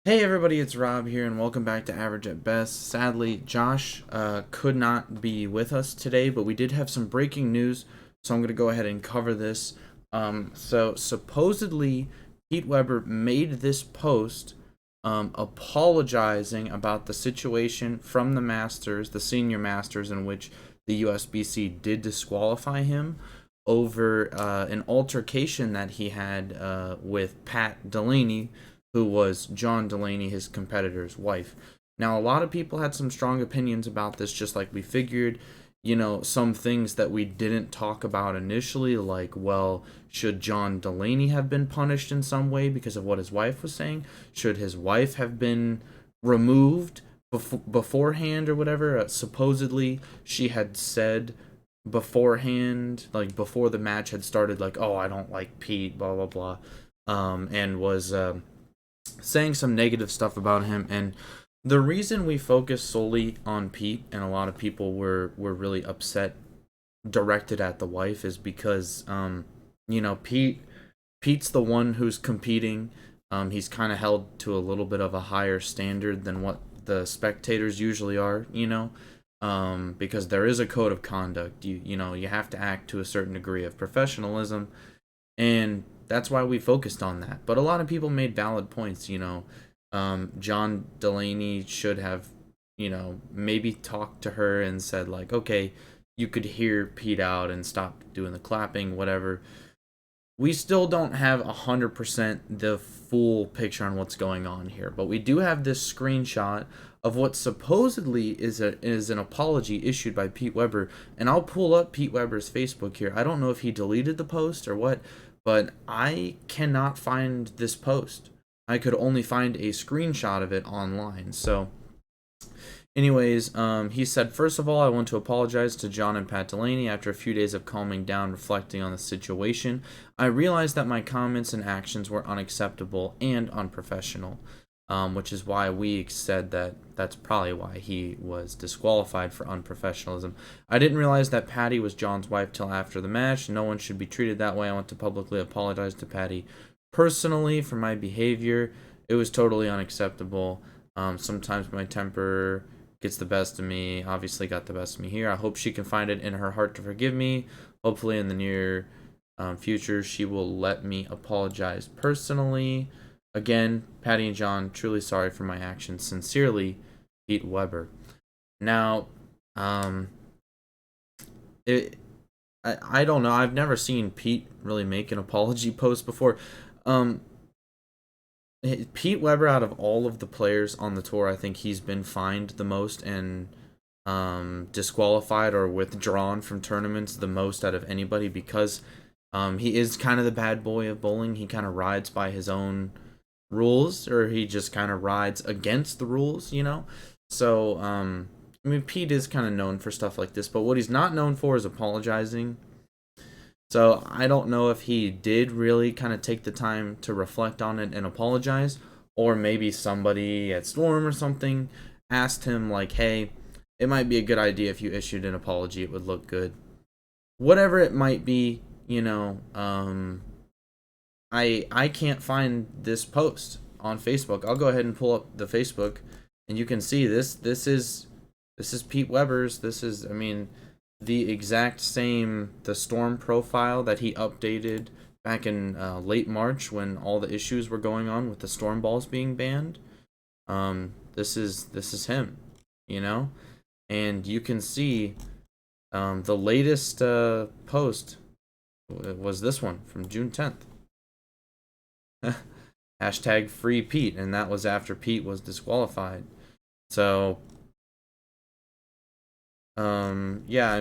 Hey everybody, it's Rob here, and welcome back to Average at Best. Sadly, Josh could not be with us today, but we did have some breaking news, so I'm going to go ahead and cover this. So supposedly, Pete Weber made this post apologizing about the situation from the Masters, the Senior Masters, in which the USBC did disqualify him over an altercation that he had with Pat Delaney, who was Jon Delaney, his competitor's wife. Now, a lot of people had some strong opinions about this, just like we figured. Some things that we didn't talk about initially, like, well, should Jon Delaney have been punished in some way because of what his wife was saying? Should his wife have been removed beforehand or whatever? Supposedly, she had said beforehand, like before the match had started, like, oh, I don't like Pete, blah, blah, blah, and was saying some negative stuff about him. And the reason we focus solely on Pete, and a lot of people were really upset directed at the wife, is because Pete's the one who's competing. He's kind of held to a little bit of a higher standard than what the spectators usually are, because there is a code of conduct. You have to act to a certain degree of professionalism, and that's why we focused on that. But a lot of people made valid points. Jon Delaney should have, maybe talked to her and said, like, okay, you could hear Pete out and stop doing the clapping, whatever. We still don't have 100% the full picture on what's going on here, but we do have this screenshot of what supposedly is an apology issued by Pete Weber. And I'll pull up Pete Weber's Facebook here. I don't know if he deleted the post or what, but I cannot find this post. I could only find a screenshot of it online. So anyways, he said, first of all, I want to apologize to Jon and Pat Delaney. After a few days of calming down, reflecting on the situation, I realized that my comments and actions were unacceptable and unprofessional, which is why we said that's probably why he was disqualified for unprofessionalism. I didn't realize that Patty was Jon's wife till after the match. No one should be treated that way. I want to publicly apologize to Patty personally for my behavior. It was totally unacceptable. Sometimes my temper gets the best of me. Obviously got the best of me here. I hope she can find it in her heart to forgive me. Hopefully in the near future she will let me apologize personally. Again, Patty and Jon, truly sorry for my actions. Sincerely, Pete Weber. Now, I don't know. I've never seen Pete really make an apology post before. Pete Weber, out of all of the players on the tour, I think he's been fined the most and disqualified or withdrawn from tournaments the most out of anybody, because he is kind of the bad boy of bowling. He kind of rides by his own rules, or he just kind of rides against the rules, So, Pete is kind of known for stuff like this, but what he's not known for is apologizing. So I don't know if he did really kind of take the time to reflect on it and apologize, or maybe somebody at Storm or something asked him, like, hey, it might be a good idea if you issued an apology, it would look good. Whatever it might be, I can't find this post on Facebook. I'll go ahead and pull up the Facebook, and you can see this is Pete Weber's. This is, the exact same, the Storm profile that he updated back in late March when all the issues were going on with the Storm balls being banned. This is him, and you can see the latest post was this one from June 10th. Hashtag free Pete, and that was after Pete was disqualified. So yeah,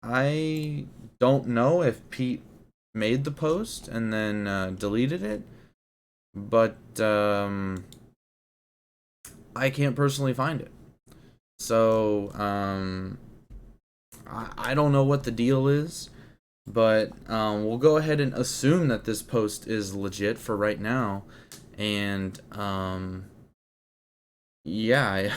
I don't know if Pete made the post and then deleted it, but I can't personally find it. So I don't know what the deal is, but we'll go ahead and assume that this post is legit for right now, and yeah,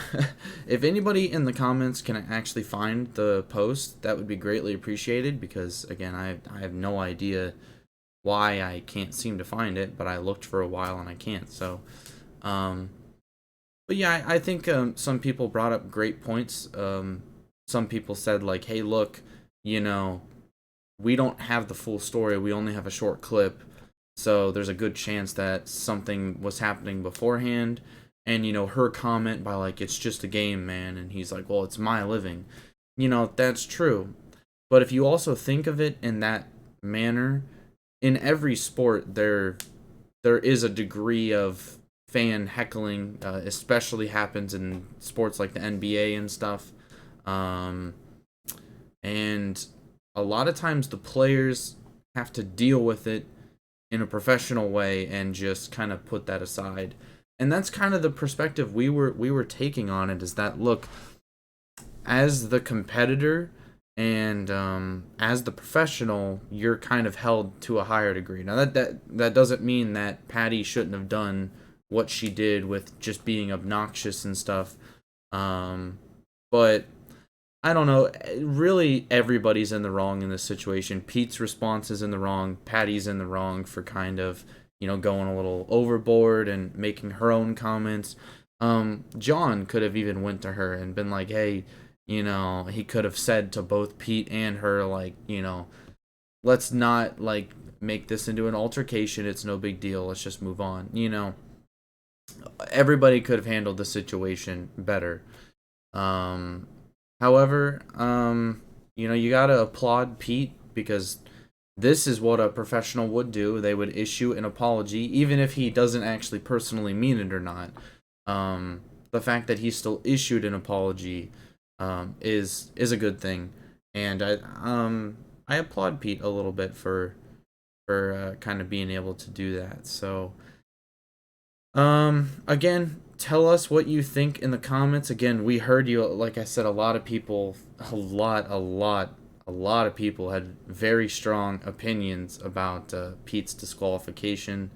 if anybody in the comments can actually find the post, that would be greatly appreciated, because again, I have no idea why I can't seem to find it, but I looked for a while and I can't. So Um, but yeah, I think some people brought up great points. Some people said like, "Hey, look, you know, we don't have the full story. We only have a short clip, so there's a good chance that something was happening beforehand." And her comment by like, "It's just a game, man," and he's like, "Well, it's my living." That's true. But if you also think of it in that manner, in every sport there is a degree of fan heckling, especially happens in sports like the NBA and stuff. Um, and a lot of times the players have to deal with it in a professional way and just kind of put that aside. And that's kind of the perspective we were taking on it, is that look, as the competitor and as the professional, you're kind of held to a higher degree. Now that doesn't mean that Patty shouldn't have done what she did with just being obnoxious and stuff. But I don't know. Really, everybody's in the wrong in this situation. Pete's response is in the wrong. Patty's in the wrong for kind of, going a little overboard and making her own comments. Jon could have even went to her and been like, "Hey, he could have said to both Pete and her, like, let's not like make this into an altercation. It's no big deal. Let's just move on." Everybody could have handled the situation better. Um, However, you gotta applaud Pete, because this is what a professional would do. They would issue an apology, even if he doesn't actually personally mean it or not. The fact that he still issued an apology is a good thing, and I applaud Pete a little bit for kind of being able to do that. So again, tell us what you think in the comments. Again, we heard you. Like I said, a lot of people, a lot of people had very strong opinions about Pete's disqualification.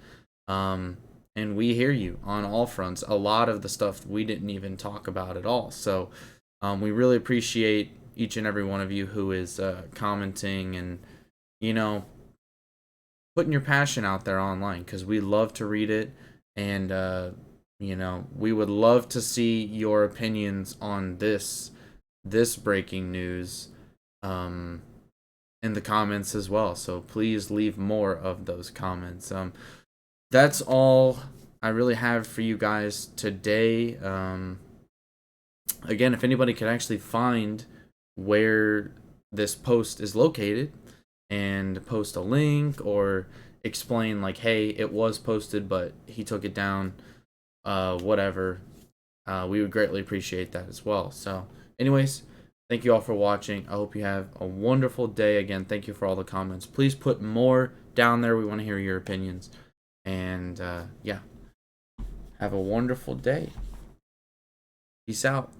And we hear you on all fronts. A lot of the stuff we didn't even talk about at all. So, we really appreciate each and every one of you who is commenting and, you know, putting your passion out there online, because we love to read it. And we would love to see your opinions on this breaking news in the comments as well. So please leave more of those comments. That's all I really have for you guys today. Again, if anybody could actually find where this post is located and post a link or explain like, hey, it was posted but he took it down, whatever, we would greatly appreciate that as well. So anyways, thank you all for watching. I hope you have a wonderful day. Again, thank you for all the comments. Please put more down there. We want to hear your opinions. And yeah, have a wonderful day. Peace out.